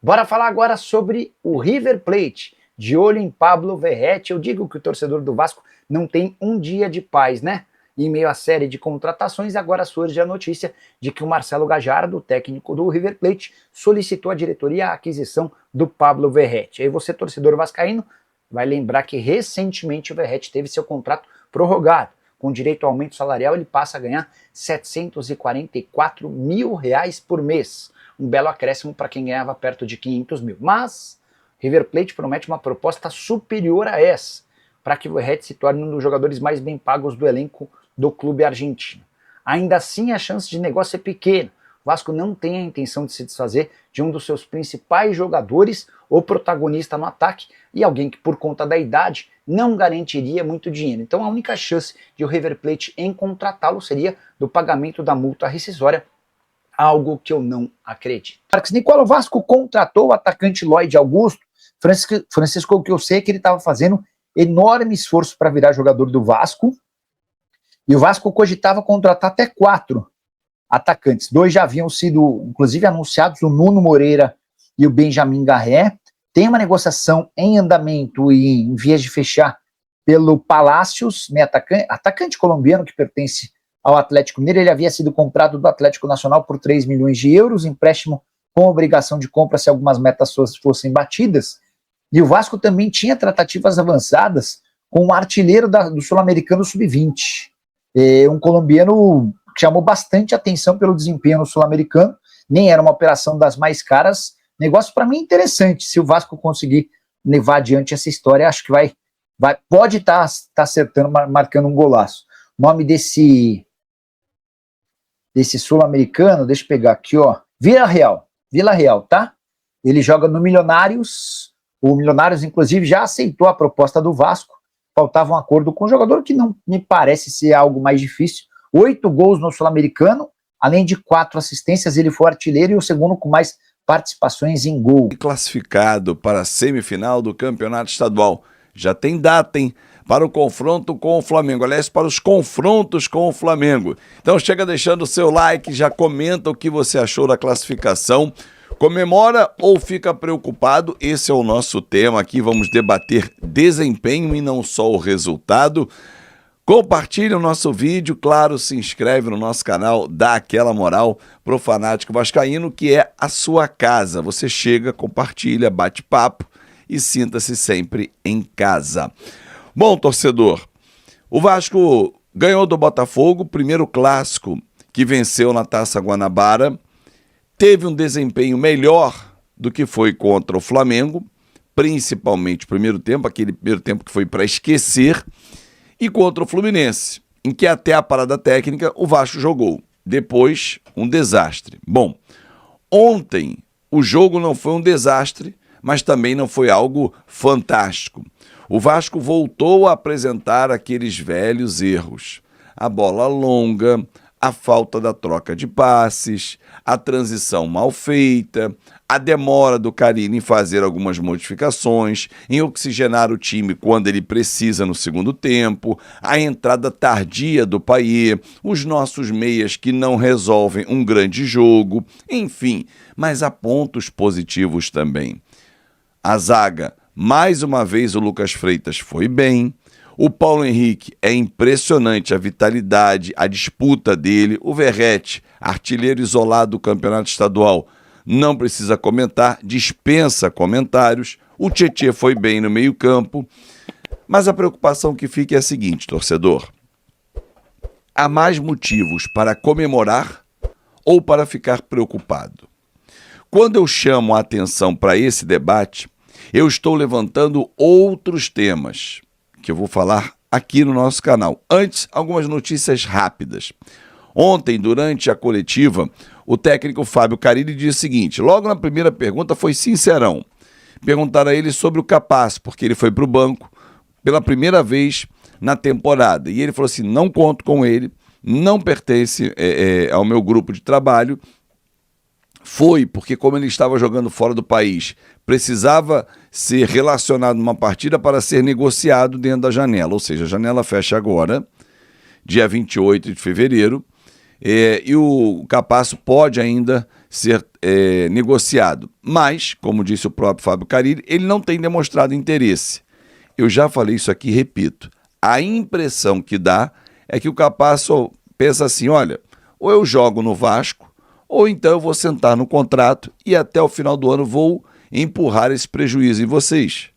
Bora falar agora sobre o River Plate, de olho em Pablo Verratti. Eu digo que o torcedor do Vasco não tem um dia de paz, né? Em meio à série de contratações, agora surge a notícia de que o Marcelo Gallardo, técnico do River Plate, solicitou à diretoria a aquisição do Pablo Verratti. Aí você, torcedor vascaíno, vai lembrar que recentemente o Verratti teve seu contrato prorrogado. Com direito ao aumento salarial, ele passa a ganhar R$744 mil por mês. Um belo acréscimo para quem ganhava perto de 500 mil. Mas River Plate promete uma proposta superior a essa, para que o Verratti se torne um dos jogadores mais bem pagos do elenco do clube argentino. Ainda assim, a chance de negócio é pequena. O Vasco não tem a intenção de se desfazer de um dos seus principais jogadores, o protagonista no ataque, e alguém que, por conta da idade, não garantiria muito dinheiro. Então a única chance de o River Plate em contratá-lo seria do pagamento da multa rescisória, algo que eu não acredito. Marcos Nicola, o Vasco contratou o atacante Lloyd Augusto. Francisco, o que eu sei é que ele estava fazendo enorme esforço para virar jogador do Vasco, e o Vasco cogitava contratar até 4 atacantes. 2 já haviam sido, inclusive, anunciados, o Nuno Moreira e o Benjamin Garré. Tem uma negociação em andamento e em vias de fechar pelo Palacios, né, atacante colombiano que pertence ao Atlético Mineiro. Ele havia sido comprado do Atlético Nacional por 3 milhões de euros, empréstimo com obrigação de compra se algumas metas fossem batidas. E o Vasco também tinha tratativas avançadas com o artilheiro do Sul-Americano Sub-20, um colombiano que chamou bastante atenção pelo desempenho no Sul-Americano. Nem era uma operação das mais caras. Negócio para mim interessante. Se o Vasco conseguir levar adiante essa história, acho que pode estar acertando, marcando um golaço. O nome desse sul-americano, deixa eu pegar aqui, ó, Vila Real, tá? Ele joga no Milionários. O Milionários, inclusive, já aceitou a proposta do Vasco. Faltava um acordo com o jogador, que não me parece ser algo mais difícil. 8 gols no Sul-Americano, além de 4 assistências. Ele foi artilheiro e o segundo com mais participações em gol. Classificado para a semifinal do Campeonato Estadual. Já tem data, hein? Para o confronto com o Flamengo. Aliás, para os confrontos com o Flamengo. Então chega deixando o seu like, já comenta o que você achou da classificação. Comemora ou fica preocupado? Esse é o nosso tema aqui. Vamos debater desempenho e não só o resultado. Compartilhe o nosso vídeo, claro, se inscreve no nosso canal, dá aquela moral pro fanático vascaíno, que é a sua casa. Você chega, compartilha, bate papo e sinta-se sempre em casa. Bom, torcedor, o Vasco ganhou do Botafogo, primeiro clássico que venceu na Taça Guanabara, teve um desempenho melhor do que foi contra o Flamengo, principalmente o primeiro tempo, aquele primeiro tempo que foi para esquecer, e contra o Fluminense, em que até a parada técnica o Vasco jogou. Depois, um desastre. Bom, ontem o jogo não foi um desastre, mas também não foi algo fantástico. O Vasco voltou a apresentar aqueles velhos erros. A bola longa, a falta da troca de passes, a transição mal feita, a demora do Carille em fazer algumas modificações, em oxigenar o time quando ele precisa no segundo tempo, a entrada tardia do Payet, os nossos meias que não resolvem um grande jogo, enfim, mas há pontos positivos também. A zaga, mais uma vez o Lucas Freitas foi bem. O Paulo Henrique, é impressionante a vitalidade, a disputa dele. O Verratti, artilheiro isolado do Campeonato Estadual, não precisa comentar, dispensa comentários. O Tietê foi bem no meio-campo. Mas a preocupação que fica é a seguinte, torcedor: há mais motivos para comemorar ou para ficar preocupado? Quando eu chamo a atenção para esse debate, eu estou levantando outros temas que eu vou falar aqui no nosso canal. Antes, algumas notícias rápidas. Ontem, durante a coletiva, o técnico Fábio Carille disse o seguinte, logo na primeira pergunta foi sincerão. Perguntaram a ele sobre o Capasso, porque ele foi para o banco pela primeira vez na temporada. E ele falou assim, não conto com ele, não pertence ao meu grupo de trabalho. Foi porque, como ele estava jogando fora do país, precisava ser relacionado numa partida para ser negociado dentro da janela. Ou seja, a janela fecha agora, dia 28 de fevereiro, e o Capasso pode ainda ser negociado. Mas, como disse o próprio Fábio Carille, ele não tem demonstrado interesse. Eu já falei isso aqui e repito. A impressão que dá é que o Capasso pensa assim, olha, ou eu jogo no Vasco, ou então eu vou sentar no contrato e até o final do ano vou empurrar esse prejuízo em vocês.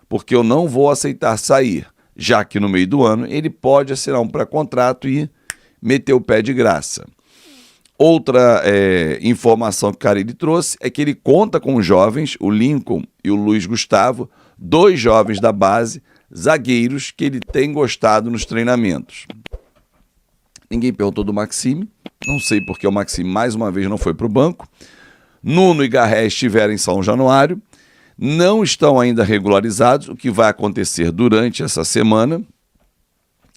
Porque eu não vou aceitar sair, já que no meio do ano ele pode assinar um pré-contrato e meter o pé de graça. Outra informação que o Carille trouxe é que ele conta com os jovens, o Lincoln e o Luiz Gustavo, 2 jovens da base, zagueiros que ele tem gostado nos treinamentos. Ninguém perguntou do Maxime, não sei porque o Maxime mais uma vez não foi para o banco. Nuno e Garré estiveram em São Januário, não estão ainda regularizados, o que vai acontecer durante essa semana.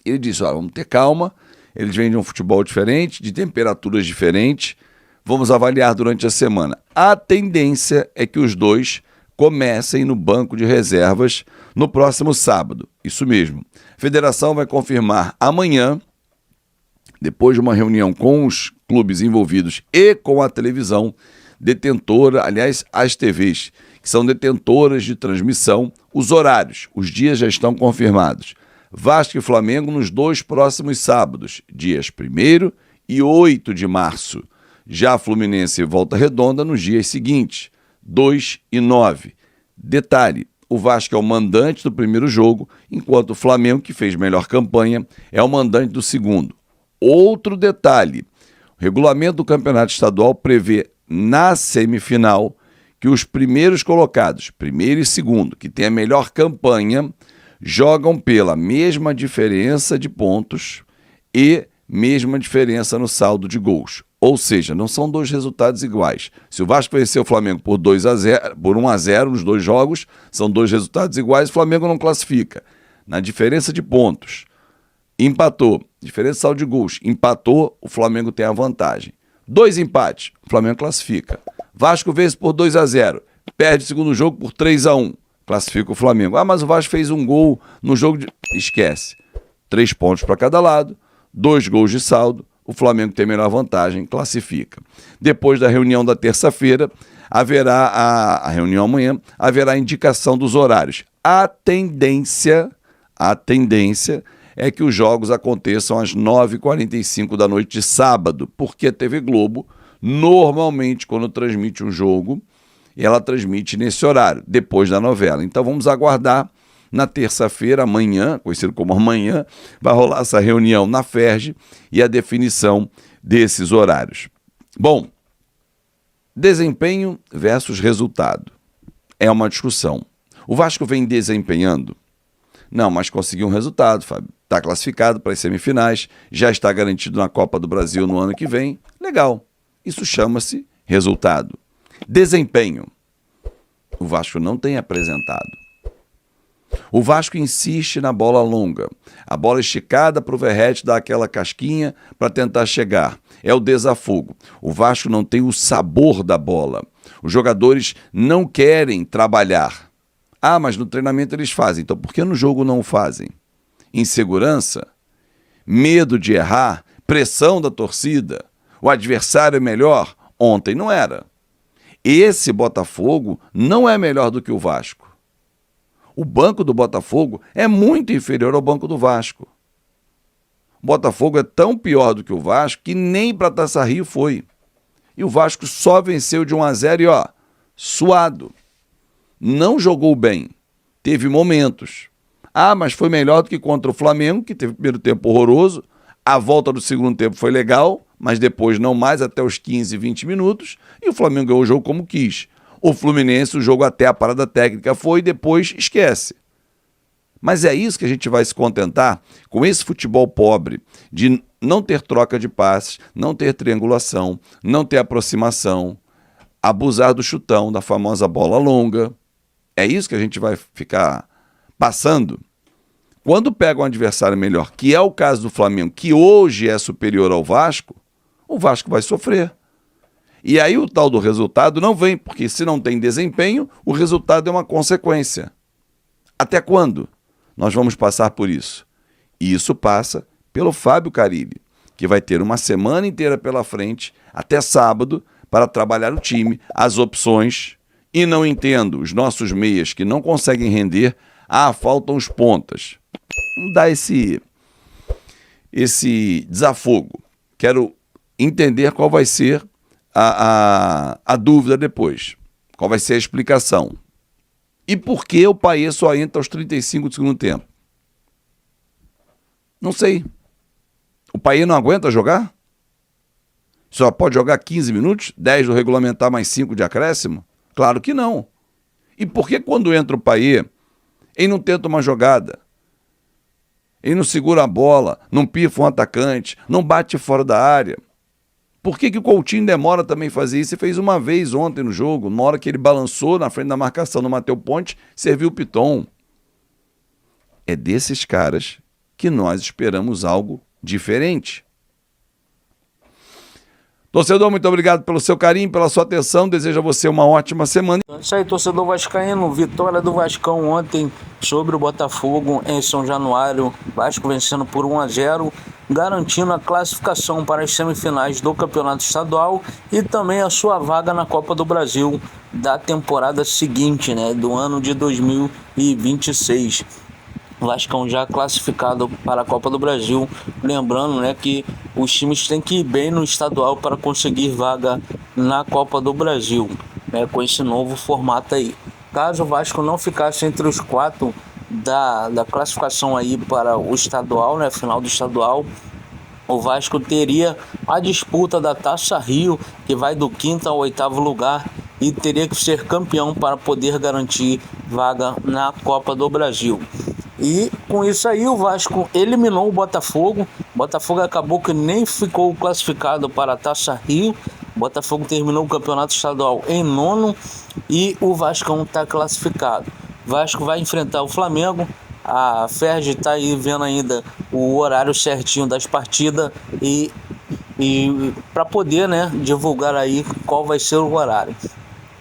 Ele disse, olha, vamos ter calma, eles vêm de um futebol diferente, de temperaturas diferentes, vamos avaliar durante a semana. A tendência é que os 2 comecem no banco de reservas no próximo sábado, isso mesmo. A federação vai confirmar amanhã, depois de uma reunião com os clubes envolvidos e com a televisão detentora, aliás, as TVs, que são detentoras de transmissão, os horários, os dias já estão confirmados. Vasco e Flamengo nos 2 próximos sábados, dias 1º e 8 de março. Já Fluminense e Volta Redonda nos dias seguintes, 2 e 9. Detalhe, o Vasco é o mandante do primeiro jogo, enquanto o Flamengo, que fez melhor campanha, é o mandante do segundo. Outro detalhe, o regulamento do Campeonato Estadual prevê na semifinal que os primeiros colocados, primeiro e segundo, que tem a melhor campanha, jogam pela mesma diferença de pontos e mesma diferença no saldo de gols. Ou seja, não são 2 resultados iguais. Se o Vasco vencer o Flamengo por 2-0, por 1-0 nos 2 jogos, são 2 resultados iguais, o Flamengo não classifica. Na diferença de pontos, empatou, diferença de saldo de gols, empatou, o Flamengo tem a vantagem. 2 empates, o Flamengo classifica. Vasco vence por 2-0, perde o segundo jogo por 3-1. Classifica o Flamengo. Ah, mas o Vasco fez um gol no jogo de... Esquece. 3 pontos para cada lado, 2 gols de saldo, o Flamengo tem melhor vantagem, classifica. Depois da reunião da terça-feira, haverá a reunião amanhã, haverá a indicação dos horários. A tendência é que os jogos aconteçam às 9h45 da noite de sábado, porque a TV Globo, normalmente, quando transmite um jogo, ela transmite nesse horário, depois da novela. Então vamos aguardar na terça-feira, amanhã, conhecido como amanhã, vai rolar essa reunião na FERJ e a definição desses horários. Bom, desempenho versus resultado. É uma discussão. O Vasco vem desempenhando? Não, mas conseguiu um resultado, Fábio. Está classificado para as semifinais, já está garantido na Copa do Brasil no ano que vem. Legal. Isso chama-se resultado. Desempenho. O Vasco não tem apresentado. O Vasco insiste na bola longa. A bola esticada para o Verratti dar aquela casquinha para tentar chegar. É o desafogo. O Vasco não tem o sabor da bola. Os jogadores não querem trabalhar. Ah, mas no treinamento eles fazem. Então por que no jogo não o fazem? Insegurança? Medo de errar? Pressão da torcida? O adversário é melhor? Ontem não era. Esse Botafogo não é melhor do que o Vasco. O banco do Botafogo é muito inferior ao banco do Vasco. O Botafogo é tão pior do que o Vasco que nem para Taça Rio foi. E o Vasco só venceu de 1-0 e suado. Não jogou bem. Teve momentos. Ah, mas foi melhor do que contra o Flamengo, que teve o primeiro tempo horroroso. A volta do segundo tempo foi legal, mas depois não mais, até os 15, 20 minutos. E o Flamengo ganhou o jogo como quis. O Fluminense, o jogo até a parada técnica foi e depois esquece. Mas é isso que a gente vai se contentar com esse futebol pobre, de não ter troca de passes, não ter triangulação, não ter aproximação, abusar do chutão, da famosa bola longa. É isso que a gente vai ficar passando? Quando pega um adversário melhor, que é o caso do Flamengo, que hoje é superior ao Vasco, o Vasco vai sofrer. E aí o tal do resultado não vem, porque se não tem desempenho, o resultado é uma consequência. Até quando nós vamos passar por isso? E isso passa pelo Fábio Carille, que vai ter uma semana inteira pela frente, até sábado, para trabalhar o time, as opções, e não entendo os nossos meias que não conseguem render, faltam os pontas. Não dá esse desafogo. Quero entender qual vai ser a dúvida depois. Qual vai ser a explicação. E por que o Payet só entra aos 35 do segundo tempo? Não sei. O Payet não aguenta jogar? Só pode jogar 15 minutos? 10 do regulamentar mais 5 de acréscimo? Claro que não. E por que quando entra o Payet, ele não tenta uma jogada? Ele não segura a bola, não pifa um atacante, não bate fora da área? Por que o Coutinho demora também a fazer isso? Ele fez uma vez ontem no jogo, uma hora que ele balançou na frente da marcação do Matheus Ponte, serviu o Piton. É desses caras que nós esperamos algo diferente. Torcedor, muito obrigado pelo seu carinho, pela sua atenção. Desejo a você uma ótima semana. É isso aí, torcedor vascaíno. Vitória do Vascão ontem sobre o Botafogo em São Januário. Vasco vencendo por 1-0, garantindo a classificação para as semifinais do Campeonato Estadual e também a sua vaga na Copa do Brasil da temporada seguinte, né, do ano de 2026. Vascão já classificado para a Copa do Brasil, lembrando, né, que os times têm que ir bem no estadual para conseguir vaga na Copa do Brasil, né, com esse novo formato aí. Caso o Vasco não ficasse entre os 4 da classificação aí para o estadual, né, final do estadual, o Vasco teria a disputa da Taça Rio, que vai do 5º ao 8º lugar, e teria que ser campeão para poder garantir vaga na Copa do Brasil. E com isso aí o Vasco eliminou o Botafogo. O Botafogo acabou que nem ficou classificado para a Taça Rio. O Botafogo terminou o campeonato estadual em 9º e o Vascão está classificado. O Vasco vai enfrentar o Flamengo. A Ferdi está aí vendo ainda o horário certinho das partidas e para poder, né, divulgar aí qual vai ser o horário.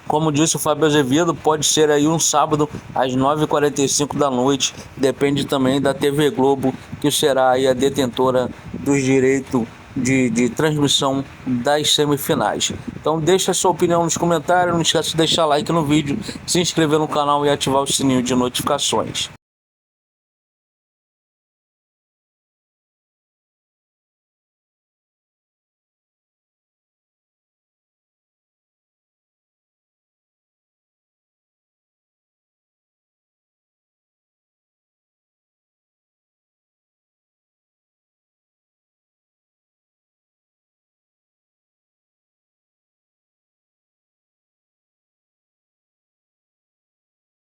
Como disse o Fábio Azevedo, pode ser aí um sábado às 9h45 da noite, depende também da TV Globo, que será aí a detentora dos direitos de transmissão das semifinais. Então deixa a sua opinião nos comentários, não esqueça de deixar like no vídeo, se inscrever no canal e ativar o sininho de notificações.